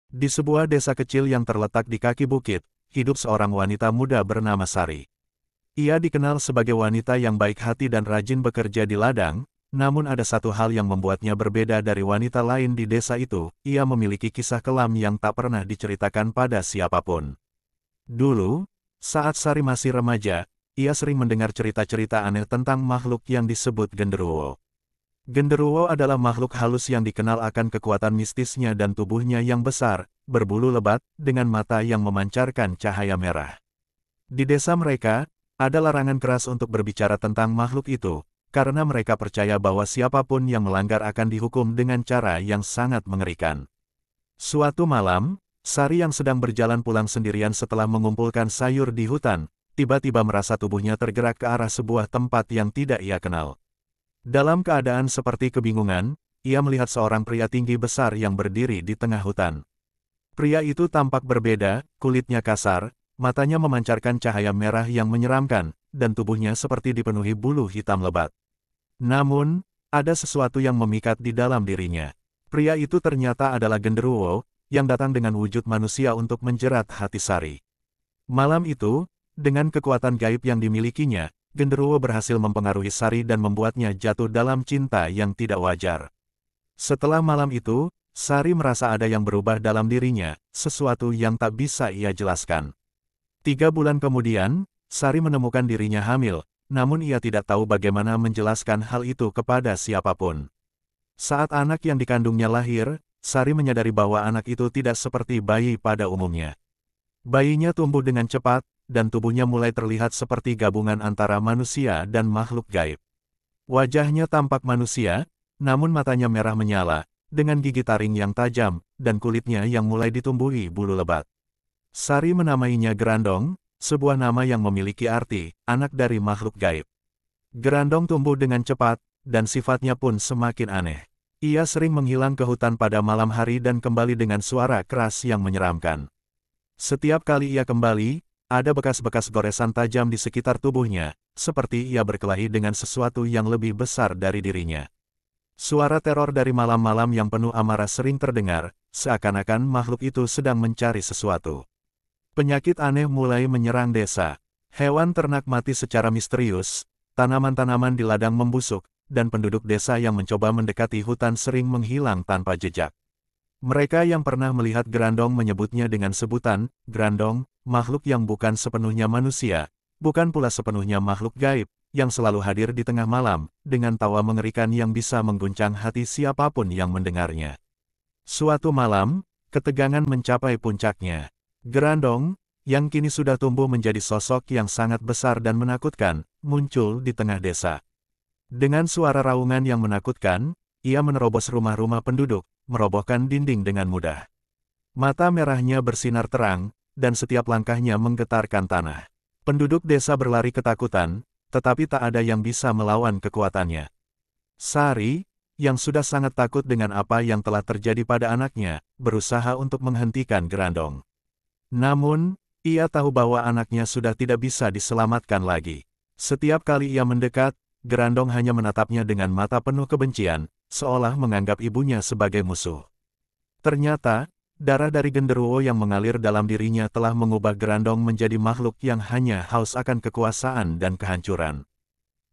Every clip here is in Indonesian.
Di sebuah desa kecil yang terletak di kaki bukit, hidup seorang wanita muda bernama Sari. Ia dikenal sebagai wanita yang baik hati dan rajin bekerja di ladang, namun ada satu hal yang membuatnya berbeda dari wanita lain di desa itu, ia memiliki kisah kelam yang tak pernah diceritakan pada siapapun. Dulu, saat Sari masih remaja, ia sering mendengar cerita-cerita aneh tentang makhluk yang disebut genderuwo. Genderuwo adalah makhluk halus yang dikenal akan kekuatan mistisnya dan tubuhnya yang besar, berbulu lebat, dengan mata yang memancarkan cahaya merah. Di desa mereka, ada larangan keras untuk berbicara tentang makhluk itu, karena mereka percaya bahwa siapapun yang melanggar akan dihukum dengan cara yang sangat mengerikan. Suatu malam, Sari yang sedang berjalan pulang sendirian setelah mengumpulkan sayur di hutan, tiba-tiba merasa tubuhnya tergerak ke arah sebuah tempat yang tidak ia kenal. Dalam keadaan seperti kebingungan, ia melihat seorang pria tinggi besar yang berdiri di tengah hutan. Pria itu tampak berbeda, kulitnya kasar, matanya memancarkan cahaya merah yang menyeramkan, dan tubuhnya seperti dipenuhi bulu hitam lebat. Namun, ada sesuatu yang memikat di dalam dirinya. Pria itu ternyata adalah genderuwo, yang datang dengan wujud manusia untuk menjerat hati Sari. Malam itu, dengan kekuatan gaib yang dimilikinya, genderuwo berhasil mempengaruhi Sari dan membuatnya jatuh dalam cinta yang tidak wajar. Setelah malam itu, Sari merasa ada yang berubah dalam dirinya, sesuatu yang tak bisa ia jelaskan. 3 bulan kemudian, Sari menemukan dirinya hamil, namun ia tidak tahu bagaimana menjelaskan hal itu kepada siapapun. Saat anak yang dikandungnya lahir, Sari menyadari bahwa anak itu tidak seperti bayi pada umumnya. Bayinya tumbuh dengan cepat, dan tubuhnya mulai terlihat seperti gabungan antara manusia dan makhluk gaib. Wajahnya tampak manusia, namun matanya merah menyala, dengan gigi taring yang tajam, dan kulitnya yang mulai ditumbuhi bulu lebat. Sari menamainya Gerandong, sebuah nama yang memiliki arti, anak dari makhluk gaib. Gerandong tumbuh dengan cepat, dan sifatnya pun semakin aneh. Ia sering menghilang ke hutan pada malam hari dan kembali dengan suara keras yang menyeramkan. Setiap kali ia kembali, ada bekas-bekas goresan tajam di sekitar tubuhnya, seperti ia berkelahi dengan sesuatu yang lebih besar dari dirinya. Suara teror dari malam-malam yang penuh amarah sering terdengar, seakan-akan makhluk itu sedang mencari sesuatu. Penyakit aneh mulai menyerang desa. Hewan ternak mati secara misterius, tanaman-tanaman di ladang membusuk, dan penduduk desa yang mencoba mendekati hutan sering menghilang tanpa jejak. Mereka yang pernah melihat Gerandong menyebutnya dengan sebutan, Gerandong, makhluk yang bukan sepenuhnya manusia, bukan pula sepenuhnya makhluk gaib, yang selalu hadir di tengah malam, dengan tawa mengerikan yang bisa mengguncang hati siapapun yang mendengarnya. Suatu malam, ketegangan mencapai puncaknya. Gerandong, yang kini sudah tumbuh menjadi sosok yang sangat besar dan menakutkan, muncul di tengah desa. Dengan suara raungan yang menakutkan, ia menerobos rumah-rumah penduduk, merobohkan dinding dengan mudah. Mata merahnya bersinar terang, dan setiap langkahnya menggetarkan tanah. Penduduk desa berlari ketakutan, tetapi tak ada yang bisa melawan kekuatannya. Sari, yang sudah sangat takut dengan apa yang telah terjadi pada anaknya, berusaha untuk menghentikan Gerandong. Namun, ia tahu bahwa anaknya sudah tidak bisa diselamatkan lagi. Setiap kali ia mendekat, Gerandong hanya menatapnya dengan mata penuh kebencian, seolah menganggap ibunya sebagai musuh. Ternyata, darah dari genderuwo yang mengalir dalam dirinya telah mengubah Gerandong menjadi makhluk yang hanya haus akan kekuasaan dan kehancuran.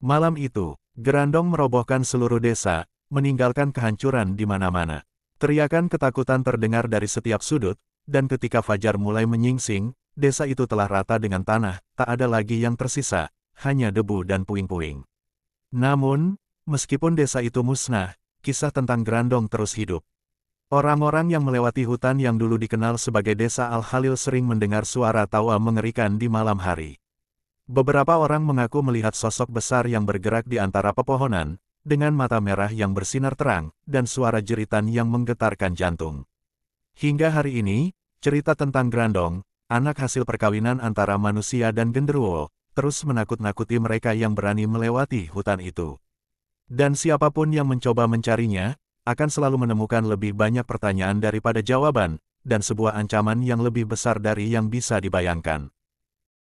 Malam itu, Gerandong merobohkan seluruh desa, meninggalkan kehancuran di mana-mana. Teriakan ketakutan terdengar dari setiap sudut, dan ketika fajar mulai menyingsing, desa itu telah rata dengan tanah, tak ada lagi yang tersisa, hanya debu dan puing-puing. Namun, meskipun desa itu musnah, kisah tentang Gerandong terus hidup. Orang-orang yang melewati hutan yang dulu dikenal sebagai desa Al-Khalil sering mendengar suara tawa mengerikan di malam hari. Beberapa orang mengaku melihat sosok besar yang bergerak di antara pepohonan, dengan mata merah yang bersinar terang, dan suara jeritan yang menggetarkan jantung. Hingga hari ini, cerita tentang Gerandong, anak hasil perkawinan antara manusia dan genderuwo, terus menakut-nakuti mereka yang berani melewati hutan itu. Dan siapapun yang mencoba mencarinya, akan selalu menemukan lebih banyak pertanyaan daripada jawaban, dan sebuah ancaman yang lebih besar dari yang bisa dibayangkan.